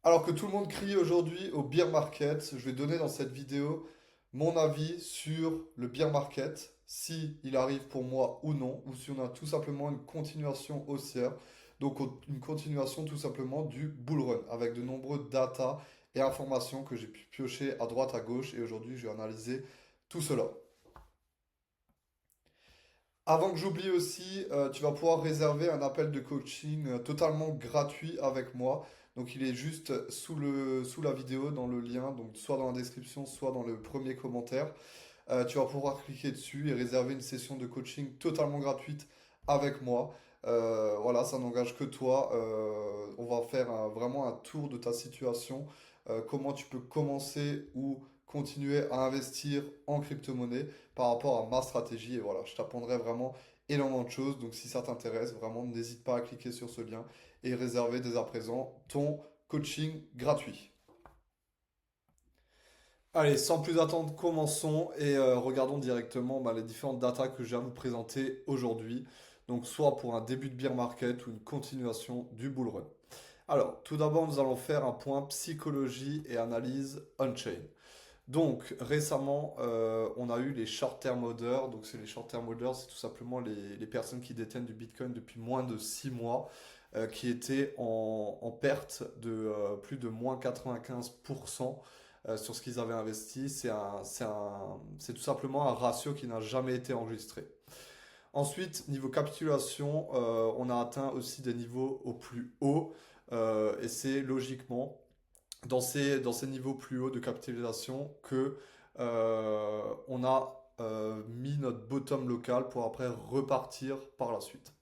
Alors que tout le monde crie aujourd'hui au bear market, je vais donner dans cette vidéo mon avis sur le bear market, si il arrive pour moi ou non, ou si on a tout simplement une continuation haussière, donc une continuation tout simplement du bull run, avec de nombreux data et informations que j'ai pu piocher à droite à gauche, et aujourd'hui je vais analyser tout cela. Avant que j'oublie aussi, tu vas pouvoir réserver un appel de coaching totalement gratuit avec moi. Donc il est juste sous la vidéo, dans le lien, donc soit dans la description, soit dans le premier commentaire. Tu vas pouvoir cliquer dessus et réserver une session de coaching totalement gratuite avec moi. Voilà, ça n'engage que toi. On va faire vraiment un tour de ta situation, comment tu peux commencer ou continuer à investir en crypto-monnaie par rapport à ma stratégie. Et voilà, je t'apprendrai vraiment énormément de choses. Donc si ça t'intéresse, vraiment, n'hésite pas à cliquer sur ce lien et réserver dès à présent ton coaching gratuit. Allez, sans plus attendre, commençons et regardons directement les différentes datas que j'ai à vous présenter aujourd'hui. Donc, soit pour un début de bear market ou une continuation du bull run. Alors, tout d'abord, nous allons faire un point psychologie et analyse on-chain. Donc, récemment, on a eu les short-term hodlers. Donc, c'est les short-term hodlers, c'est tout simplement les personnes qui détiennent du Bitcoin depuis moins de 6 mois, qui étaient en perte de plus de moins 95% sur ce qu'ils avaient investi. C'est tout simplement un ratio qui n'a jamais été enregistré. Ensuite, niveau capitulation, on a atteint aussi des niveaux au plus haut, et c'est logiquement dans ces niveaux plus hauts de capitalisation que on a mis notre bottom local pour après repartir par la suite.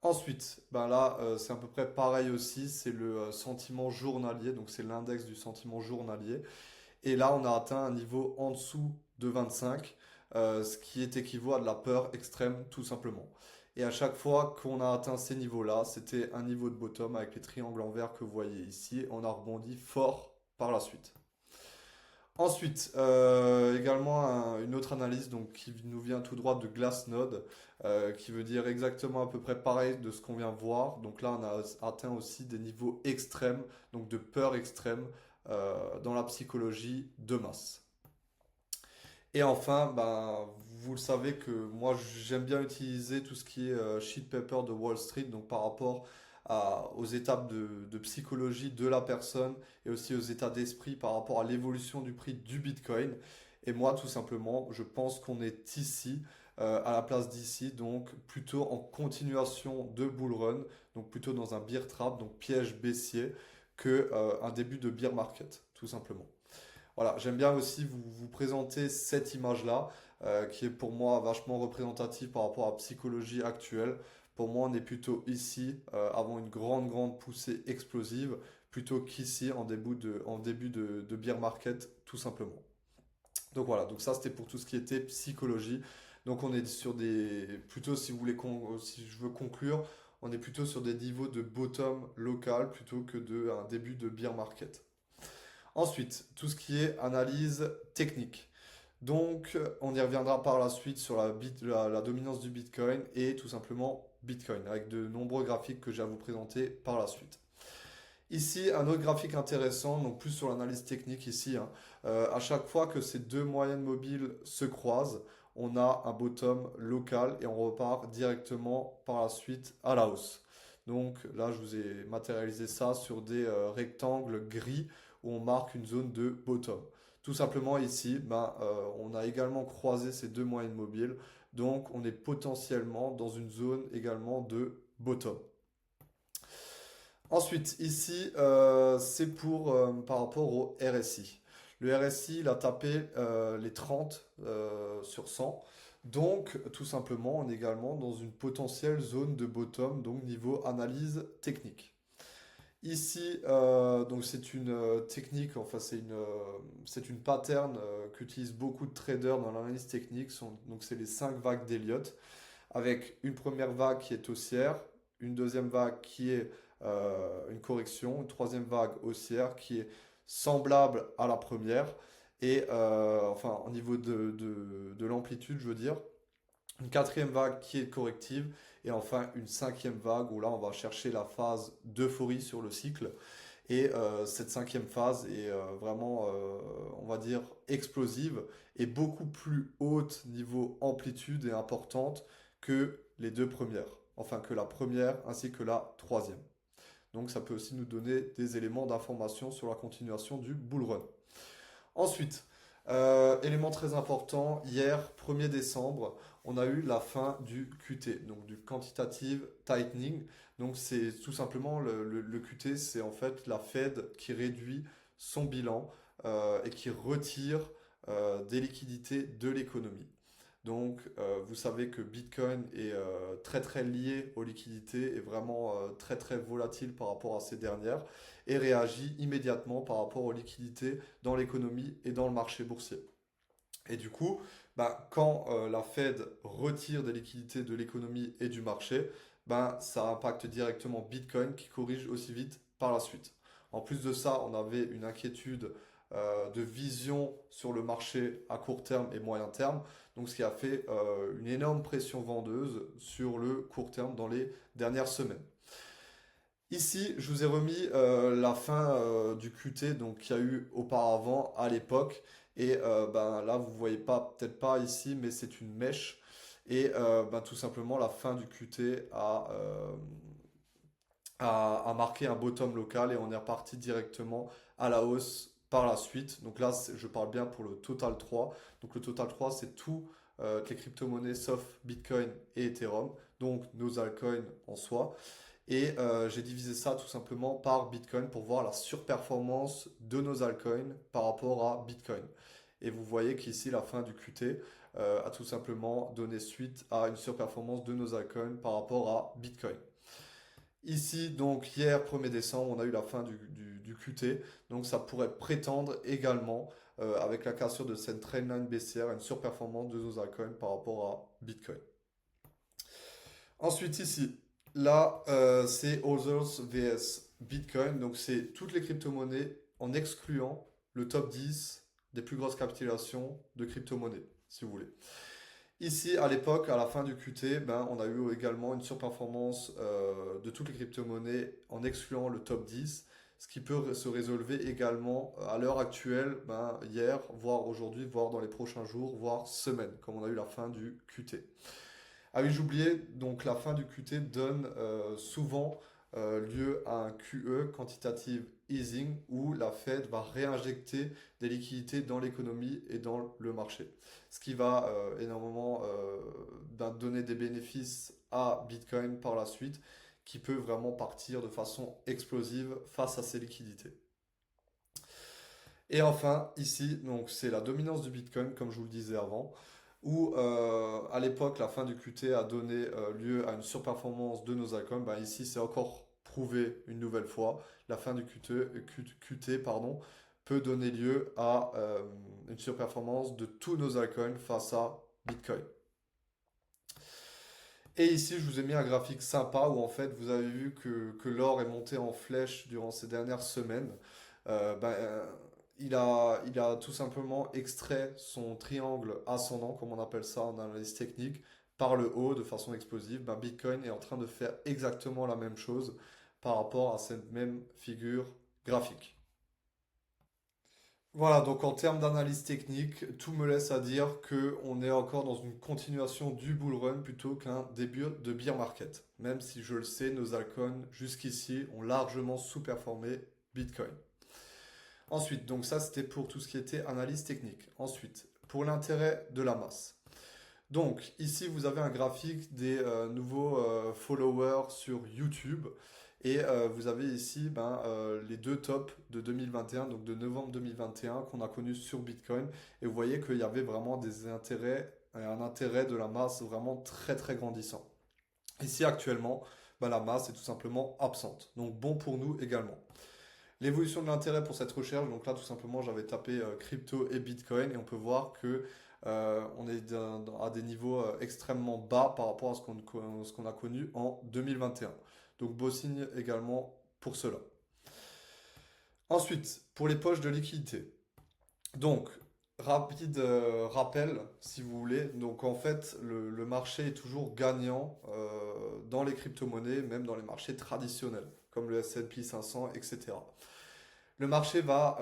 Ensuite, ben là, c'est à peu près pareil aussi, c'est le sentiment journalier, donc c'est l'index du sentiment journalier. Et là, on a atteint un niveau en dessous de 25, ce qui est équivaut à de la peur extrême, tout simplement. Et à chaque fois qu'on a atteint ces niveaux-là, c'était un niveau de bottom avec les triangles en vert que vous voyez ici. On a rebondi fort par la suite. Ensuite, également une autre analyse donc, qui nous vient tout droit de Glassnode, qui veut dire exactement à peu près pareil de ce qu'on vient voir. Donc là, on a atteint aussi des niveaux extrêmes, donc de peur extrême dans la psychologie de masse. Et enfin, ben, vous le savez que moi j'aime bien utiliser tout ce qui est sheet paper de Wall Street, donc par rapport aux étapes de psychologie de la personne et aussi aux états d'esprit par rapport à l'évolution du prix du Bitcoin. Et moi, tout simplement, je pense qu'on est ici, à la place d'ici, donc plutôt en continuation de bull run, donc plutôt dans un bear trap, donc piège baissier, que un début de bear market, tout simplement. Voilà, j'aime bien aussi vous présenter cette image-là, qui est pour moi vachement représentative par rapport à la psychologie actuelle. Pour moi, on est plutôt ici, avant une grande poussée explosive, plutôt qu'ici, en début de bear market, tout simplement. Donc voilà, donc ça c'était pour tout ce qui était psychologie. Donc on est sur plutôt si vous voulez, si je veux conclure, on est plutôt sur des niveaux de bottom local plutôt que un début de bear market. Ensuite, tout ce qui est analyse technique. Donc, on y reviendra par la suite sur la dominance du Bitcoin et tout simplement Bitcoin, avec de nombreux graphiques que j'ai à vous présenter par la suite. Ici, un autre graphique intéressant, donc plus sur l'analyse technique ici, hein. À chaque fois que ces deux moyennes mobiles se croisent, on a un bottom local et on repart directement par la suite à la hausse. Donc là, je vous ai matérialisé ça sur des rectangles gris où on marque une zone de bottom. Tout simplement ici, on a également croisé ces deux moyennes mobiles, donc on est potentiellement dans une zone également de bottom. Ensuite, ici, c'est par rapport au RSI. Le RSI, il a tapé les 30 sur 100. Donc, tout simplement, on est également dans une potentielle zone de bottom, donc niveau analyse technique. Ici, donc c'est une technique, enfin c'est une pattern qu'utilisent beaucoup de traders dans l'analyse technique. Donc c'est les 5 vagues d'Elliott avec une première vague qui est haussière, une deuxième vague qui est une correction, une troisième vague haussière qui est semblable à la première, et enfin au niveau de l'amplitude, je veux dire, une quatrième vague qui est corrective, et enfin une cinquième vague où là on va chercher la phase d'euphorie sur le cycle. Et cette cinquième phase est vraiment, on va dire, explosive et beaucoup plus haute niveau amplitude et importante que les deux premières. Enfin, que la première ainsi que la troisième. Donc ça peut aussi nous donner des éléments d'information sur la continuation du bull run. Ensuite, élément très important, hier, 1er décembre, on a eu la fin du QT, donc du Quantitative Tightening. Donc c'est tout simplement le QT, c'est en fait la Fed qui réduit son bilan et qui retire des liquidités de l'économie. Donc, vous savez que Bitcoin est très très lié aux liquidités et vraiment très très volatile par rapport à ces dernières et réagit immédiatement par rapport aux liquidités dans l'économie et dans le marché boursier. Et du coup, bah, quand la Fed retire des liquidités de l'économie et du marché, ben, ça impacte directement Bitcoin qui corrige aussi vite par la suite. En plus de ça, on avait une inquiétude de vision sur le marché à court terme et moyen terme, donc ce qui a fait une énorme pression vendeuse sur le court terme dans les dernières semaines. Ici, je vous ai remis la fin du QT donc qu'il y a eu auparavant à l'époque. Et ben, là, vous voyez pas, peut-être pas ici, mais c'est une mèche. Et ben, tout simplement, la fin du QT a marqué un bottom local et on est reparti directement à la hausse par la suite. Donc là, je parle bien pour le Total 3. Donc le Total 3, c'est tout les crypto-monnaies sauf Bitcoin et Ethereum, donc nos altcoins en soi. Et j'ai divisé ça tout simplement par Bitcoin pour voir la surperformance de nos altcoins par rapport à Bitcoin. Et vous voyez qu'ici, la fin du QT a tout simplement donné suite à une surperformance de nos altcoins par rapport à Bitcoin. Ici, donc hier, 1er décembre, on a eu la fin du QT. Donc ça pourrait prétendre également, avec la cassure de cette trendline baissière, à une surperformance de nos altcoins par rapport à Bitcoin. Ensuite, ici, là, c'est Others vs Bitcoin. Donc, c'est toutes les crypto-monnaies en excluant le top 10 des plus grosses capitulations de crypto-monnaies, si vous voulez. Ici, à l'époque, à la fin du QT, ben, on a eu également une surperformance de toutes les crypto-monnaies en excluant le top 10, ce qui peut se résolver également à l'heure actuelle, ben, hier, voire aujourd'hui, voire dans les prochains jours, voire semaines, comme on a eu la fin du QT. Ah oui, j'oubliais, donc la fin du QT donne souvent lieu à un QE, Quantitative Easing, où la Fed va réinjecter des liquidités dans l'économie et dans le marché. Ce qui va énormément donner des bénéfices à Bitcoin par la suite, qui peut vraiment partir de façon explosive face à ces liquidités. Et enfin, ici, donc c'est la dominance du Bitcoin, comme je vous le disais avant, où à l'époque, la fin du QT a donné lieu à une surperformance de nos altcoins. Ben, ici, c'est encore prouvé une nouvelle fois. La fin du QT pardon, peut donner lieu à une surperformance de tous nos altcoins face à Bitcoin. Et ici, je vous ai mis un graphique sympa où en fait, vous avez vu que l'or est monté en flèche durant ces dernières semaines. Ben, il a tout simplement extrait son triangle ascendant, comme on appelle ça en analyse technique, par le haut de façon explosive. Ben, Bitcoin est en train de faire exactement la même chose par rapport à cette même figure graphique. Voilà, donc en termes d'analyse technique, tout me laisse à dire que on est encore dans une continuation du bull run plutôt qu'un début de bear market. Même si je le sais, nos altcoins jusqu'ici ont largement sous-performé Bitcoin. Ensuite, donc ça c'était pour tout ce qui était analyse technique. Ensuite, pour l'intérêt de la masse. Donc ici vous avez un graphique des nouveaux followers sur YouTube et vous avez ici ben, les deux tops de 2021, donc de novembre 2021 qu'on a connus sur Bitcoin et vous voyez qu'il y avait vraiment des intérêts, un intérêt de la masse vraiment très très grandissant. Ici actuellement, ben, la masse est tout simplement absente, donc bon pour nous également. L'évolution de l'intérêt pour cette recherche, donc là tout simplement j'avais tapé crypto et Bitcoin et on peut voir que on est à des niveaux extrêmement bas par rapport à ce qu'on a connu en 2021. Donc beau signe également pour cela. Ensuite, pour les poches de liquidité. Donc, rapide rappel, si vous voulez. Donc, en fait, le marché est toujours gagnant dans les crypto-monnaies, même dans les marchés traditionnels, comme le S&P 500, etc. le marché va,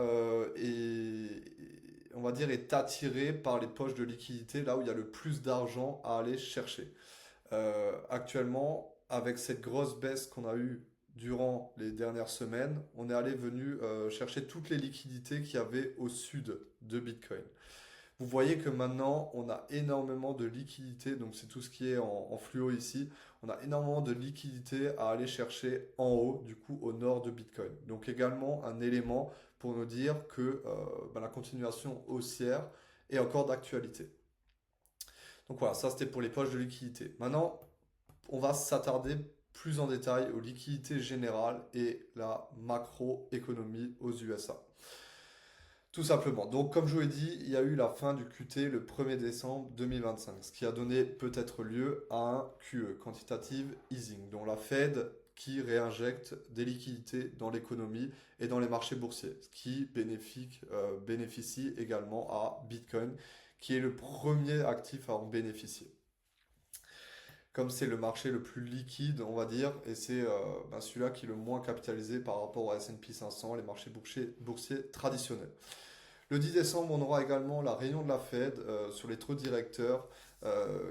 on va dire, est attiré par les poches de liquidité, là où il y a le plus d'argent à aller chercher. Actuellement, avec cette grosse baisse qu'on a eue durant les dernières semaines, on est allé venu chercher toutes les liquidités qu'il y avait au sud de Bitcoin. Vous voyez que maintenant, on a énormément de liquidités, donc c'est tout ce qui est en fluo ici. On a énormément de liquidités à aller chercher en haut, du coup au nord de Bitcoin. Donc également un élément pour nous dire que la continuation haussière est encore d'actualité. Donc voilà, ça c'était pour les poches de liquidité. Maintenant, on va s'attarder plus en détail aux liquidités générales et la macroéconomie aux USA. Tout simplement. Donc, comme je vous l'ai dit, il y a eu la fin du QT le 1er décembre 2025, ce qui a donné peut-être lieu à un QE, Quantitative Easing, dont la Fed qui réinjecte des liquidités dans l'économie et dans les marchés boursiers, ce qui bénéficie également à Bitcoin, qui est le premier actif à en bénéficier. Comme c'est le marché le plus liquide, on va dire, et c'est celui-là qui est le moins capitalisé par rapport au S&P 500, les marchés boursiers traditionnels. Le 10 décembre, on aura également la réunion de la Fed sur les taux directeurs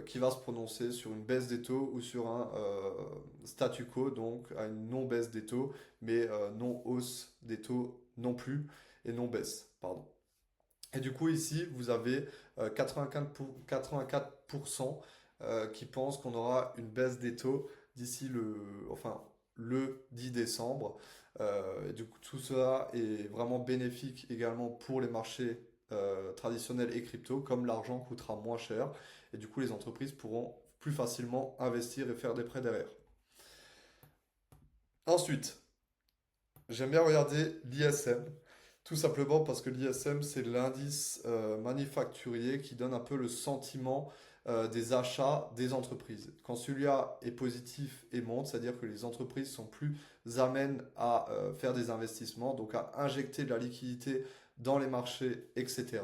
qui va se prononcer sur une baisse des taux ou sur un statu quo, donc à une non-baisse des taux, mais non hausse des taux non plus, et non baisse, pardon. Et du coup, ici, vous avez 84% qui pensent qu'on aura une baisse des taux d'ici le 10 décembre. Et du coup, tout cela est vraiment bénéfique également pour les marchés traditionnels et crypto, comme l'argent coûtera moins cher. Et du coup, les entreprises pourront plus facilement investir et faire des prêts derrière. Ensuite, j'aime bien regarder l'ISM, tout simplement parce que l'ISM, c'est l'indice manufacturier qui donne un peu le sentiment des achats des entreprises. Quand celui-là est positif et monte, c'est-à-dire que les entreprises sont plus amènes à faire des investissements, donc à injecter de la liquidité dans les marchés, etc.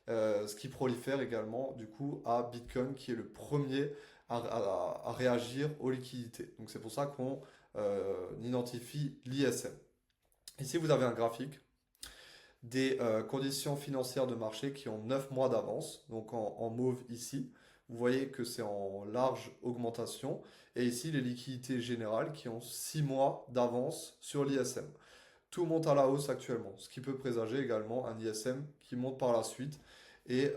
Ce qui prolifère également du coup à Bitcoin qui est le premier à réagir aux liquidités. Donc c'est pour ça qu'on identifie l'ISM. Ici, vous avez un graphique des conditions financières de marché qui ont 9 mois d'avance, donc en mauve ici. Vous voyez que c'est en large augmentation. Et ici, les liquidités générales qui ont 6 mois d'avance sur l'ISM. Tout monte à la hausse actuellement, ce qui peut présager également un ISM qui monte par la suite. Et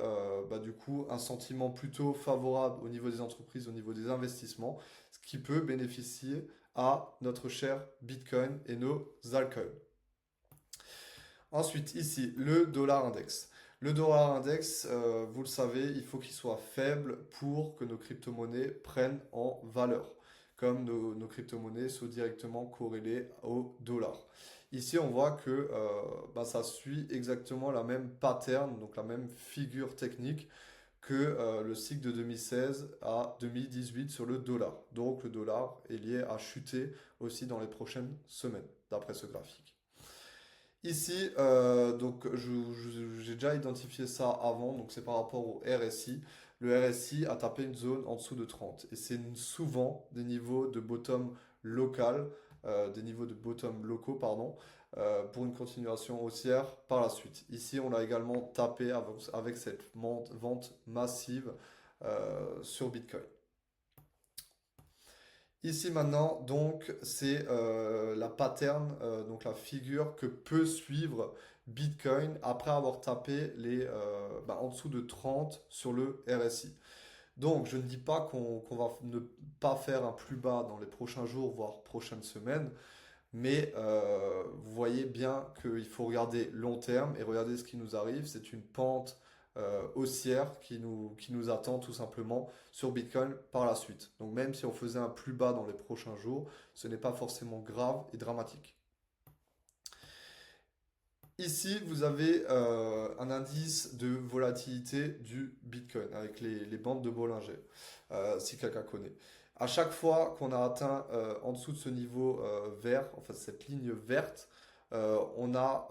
du coup, un sentiment plutôt favorable au niveau des entreprises, au niveau des investissements, ce qui peut bénéficier à notre cher Bitcoin et nos altcoins. Ensuite, ici, le dollar index. Le dollar index, vous le savez, il faut qu'il soit faible pour que nos crypto-monnaies prennent en valeur, comme nos crypto-monnaies sont directement corrélées au dollar. Ici, on voit que ça suit exactement la même pattern, donc la même figure technique que le cycle de 2016 à 2018 sur le dollar. Donc le dollar est lié à chuter aussi dans les prochaines semaines, d'après ce graphique. Ici, j'ai déjà identifié ça avant, donc c'est par rapport au RSI. Le RSI a tapé une zone en dessous de 30 et c'est souvent des niveaux de bottom local, des niveaux de bottom locaux, pardon, pour une continuation haussière par la suite. Ici, on a également tapé avec cette vente massive sur Bitcoin. Ici maintenant, donc, c'est la pattern, donc la figure que peut suivre Bitcoin après avoir tapé en dessous de 30 sur le RSI. Donc, je ne dis pas qu'on va ne pas faire un plus bas dans les prochains jours, voire prochaines semaines, mais vous voyez bien qu'il faut regarder long terme et regarder ce qui nous arrive. C'est une pente haussière qui nous attend tout simplement sur Bitcoin par la suite. Donc même si on faisait un plus bas dans les prochains jours, ce n'est pas forcément grave et dramatique. Ici, vous avez un indice de volatilité du Bitcoin avec les bandes de Bollinger, si quelqu'un connaît. À chaque fois qu'on a atteint en dessous de ce niveau vert, enfin cette ligne verte, on a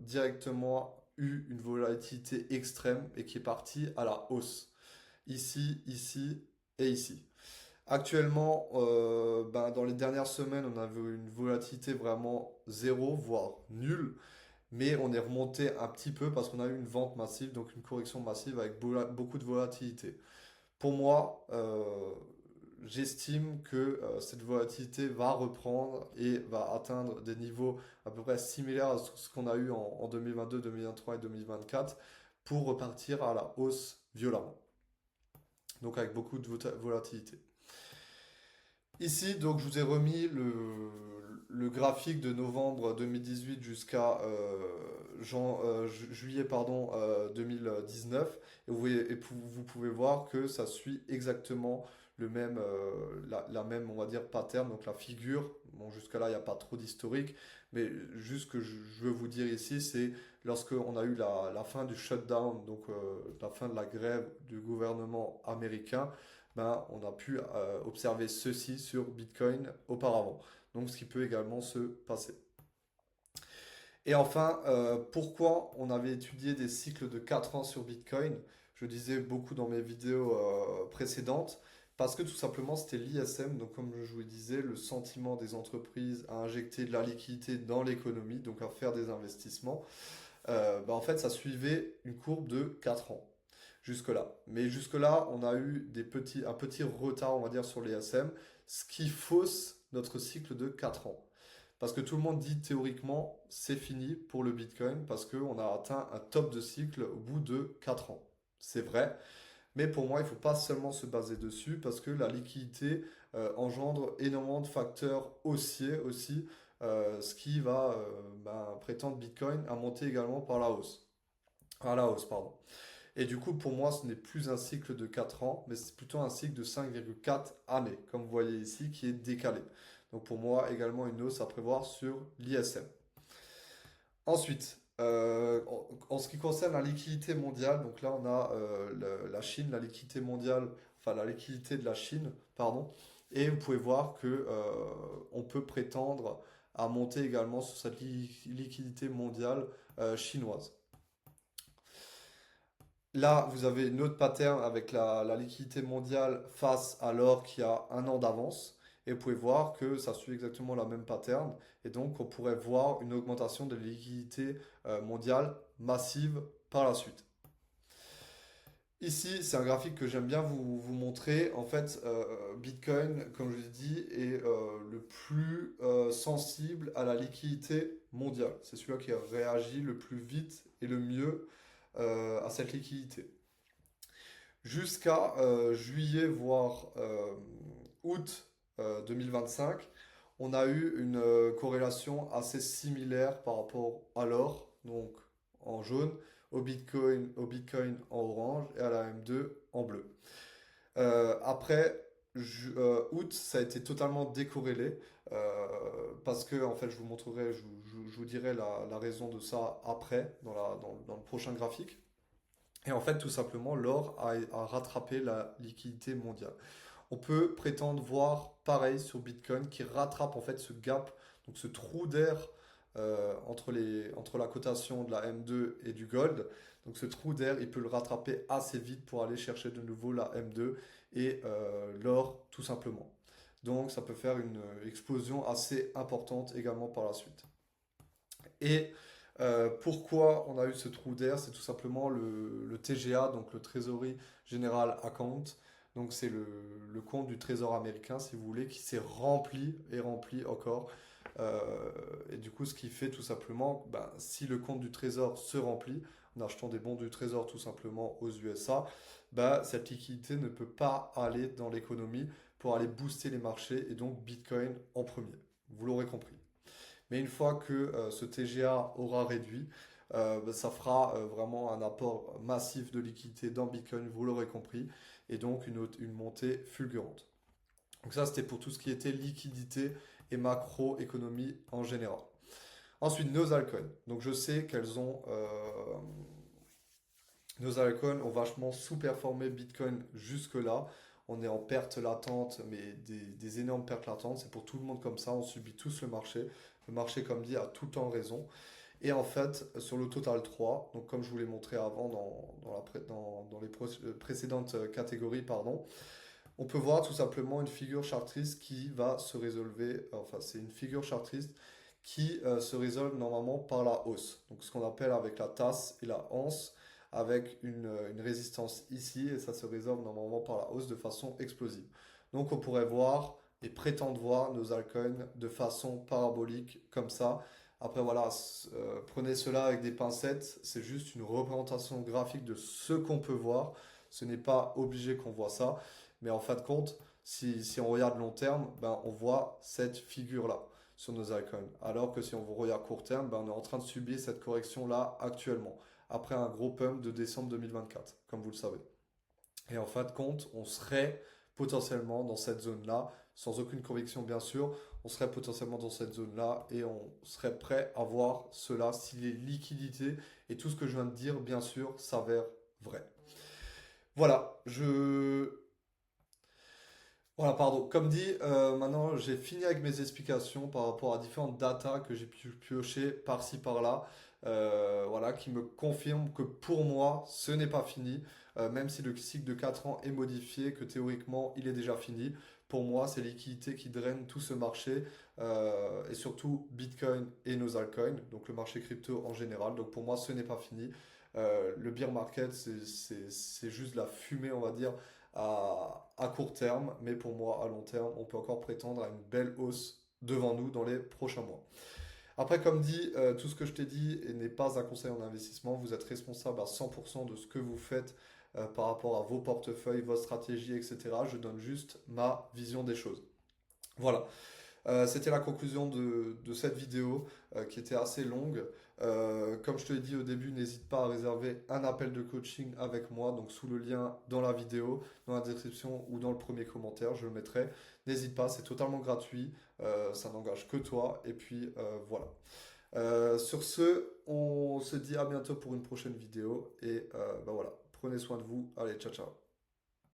directement eu une volatilité extrême et qui est partie à la hausse. Ici, ici et ici. Actuellement, ben, dans les dernières semaines, on avait une volatilité vraiment zéro, voire nulle, mais on est remonté un petit peu parce qu'on a eu une vente massive, donc une correction massive avec beaucoup de volatilité. Pour moi, j'estime que cette volatilité va reprendre et va atteindre des niveaux à peu près similaires à ce qu'on a eu en 2022, 2023 et 2024 pour repartir à la hausse violemment. Donc avec beaucoup de volatilité. Ici, donc, je vous ai remis le graphique de novembre 2018 jusqu'à juillet pardon, 2019. Et vous pouvez voir que ça suit exactement la même, on va dire, pattern, donc la figure. Bon, jusqu'à là, il n'y a pas trop d'historique, mais juste ce que je veux vous dire ici, c'est lorsqu'on a eu la fin du shutdown, donc la fin de la grève du gouvernement américain, ben, on a pu observer ceci sur Bitcoin auparavant. Donc ce qui peut également se passer. Et enfin, pourquoi on avait étudié des cycles de 4 ans sur Bitcoin? Je disais beaucoup dans mes vidéos précédentes, parce que tout simplement c'était l'ISM, donc comme je vous le disais, le sentiment des entreprises à injecter de la liquidité dans l'économie, donc à faire des investissements. Ben, en fait ça suivait une courbe de 4 ans jusque-là. Mais jusque-là, on a eu un petit retard, on va dire, sur les SM, ce qui fausse notre cycle de 4 ans. Parce que tout le monde dit théoriquement, c'est fini pour le Bitcoin, parce qu'on a atteint un top de cycle au bout de 4 ans. C'est vrai, mais pour moi, il ne faut pas seulement se baser dessus, parce que la liquidité engendre énormément de facteurs haussiers aussi, ce qui va ben, prétendre Bitcoin à monter également par la hausse. À la hausse, pardon. Et du coup, pour moi, ce n'est plus un cycle de 4 ans, mais c'est plutôt un cycle de 5,4 années, comme vous voyez ici, qui est décalé. Donc pour moi, également une hausse à prévoir sur l'ISM. Ensuite, en ce qui concerne la liquidité mondiale, donc là on a la Chine, la liquidité mondiale, enfin la liquidité de la Chine, pardon, et vous pouvez voir que on peut prétendre à monter également sur cette liquidité mondiale chinoise. Là, vous avez une autre pattern avec la liquidité mondiale face à l'or qui a un an d'avance. Et vous pouvez voir que ça suit exactement la même pattern. Et donc, on pourrait voir une augmentation de la liquidité mondiale massive par la suite. Ici, c'est un graphique que j'aime bien vous montrer. En fait, Bitcoin, comme je l'ai dit, est le plus sensible à la liquidité mondiale. C'est celui-là qui a réagi le plus vite et le mieux à cette liquidité. Jusqu'à juillet, voire août 2025, on a eu une corrélation assez similaire par rapport à l'or, donc en jaune, au Bitcoin en orange et à la M2 en bleu. Après août, ça a été totalement décorrélé parce que en fait, je vous montrerai, je vous dirai la raison de ça après dans le prochain graphique. Et en fait, tout simplement, l'or a rattrapé la liquidité mondiale. On peut prétendre voir pareil sur Bitcoin qui rattrape en fait ce gap, donc ce trou d'air entre la cotation de la M2 et du gold. Donc ce trou d'air, il peut le rattraper assez vite pour aller chercher de nouveau la M2 et l'or tout simplement. Donc ça peut faire une explosion assez importante également par la suite. Et pourquoi on a eu ce trou d'air? C'est tout simplement le TGA, donc le Treasury General Account. Donc c'est le compte du Trésor américain, si vous voulez, qui s'est rempli et rempli encore. Et du coup, ce qui fait tout simplement, ben, si le compte du Trésor se remplit, en achetant des bons du Trésor tout simplement aux USA, ben, cette liquidité ne peut pas aller dans l'économie pour aller booster les marchés et donc Bitcoin en premier. Vous l'aurez compris. Mais une fois que ce TGA aura réduit, ben, ça fera vraiment un apport massif de liquidité dans Bitcoin, vous l'aurez compris, et donc une montée fulgurante. Donc ça, c'était pour tout ce qui était liquidité et macroéconomie en général. Ensuite, nos altcoins. Donc je sais qu'elles ont... nos altcoins ont vachement sous-performé Bitcoin jusque-là. On est en perte latente, mais des énormes pertes latentes. C'est pour tout le monde comme ça. On subit tous le marché. Le marché, comme dit, a tout le temps raison. Et en fait, sur le Total 3, donc comme je vous l'ai montré avant dans les précédentes catégories, pardon, on peut voir tout simplement une figure chartriste qui va se résolver, enfin c'est une figure chartriste qui se résolve normalement par la hausse. Donc ce qu'on appelle avec la tasse et la anse, avec une résistance ici, et ça se résolve normalement par la hausse de façon explosive. Donc on pourrait voir et prétendre voir nos altcoins de façon parabolique comme ça. Après voilà, prenez cela avec des pincettes, c'est juste une représentation graphique de ce qu'on peut voir. Ce n'est pas obligé qu'on voit ça, mais en fin de compte, si on regarde long terme, ben, on voit cette figure-là sur nos altcoins. Alors que si on regarde court terme, ben, on est en train de subir cette correction-là actuellement, après un gros pump de décembre 2024, comme vous le savez. Et en fin de compte, on serait potentiellement dans cette zone-là, sans aucune conviction bien sûr, on serait potentiellement dans cette zone-là et on serait prêt à voir cela si les liquidités et tout ce que je viens de dire, bien sûr, s'avèrent vrai. Voilà, Voilà, pardon. Comme dit, maintenant j'ai fini avec mes explications par rapport à différentes datas que j'ai pu piocher par-ci par-là. Voilà, qui me confirment que pour moi, ce n'est pas fini. Même si le cycle de 4 ans est modifié, que théoriquement il est déjà fini. Pour moi, c'est les liquidités qui drainent tout ce marché, et surtout Bitcoin et nos altcoins, donc le marché crypto en général. Donc pour moi, ce n'est pas fini. Le bear market, c'est juste la fumée, on va dire, à court terme, mais pour moi, à long terme, on peut encore prétendre à une belle hausse devant nous dans les prochains mois. Après, comme dit, tout ce que je t'ai dit n'est pas un conseil en investissement. Vous êtes responsable à 100% de ce que vous faites par rapport à vos portefeuilles, votre stratégie, etc. Je donne juste ma vision des choses. Voilà. C'était la conclusion de cette vidéo qui était assez longue. Comme je te l'ai dit au début, n'hésite pas à réserver un appel de coaching avec moi, donc sous le lien dans la vidéo, dans la description ou dans le premier commentaire, je le mettrai. N'hésite pas, c'est totalement gratuit, ça n'engage que toi, et puis voilà. Sur ce, on se dit à bientôt pour une prochaine vidéo, et voilà, prenez soin de vous, allez, ciao ciao.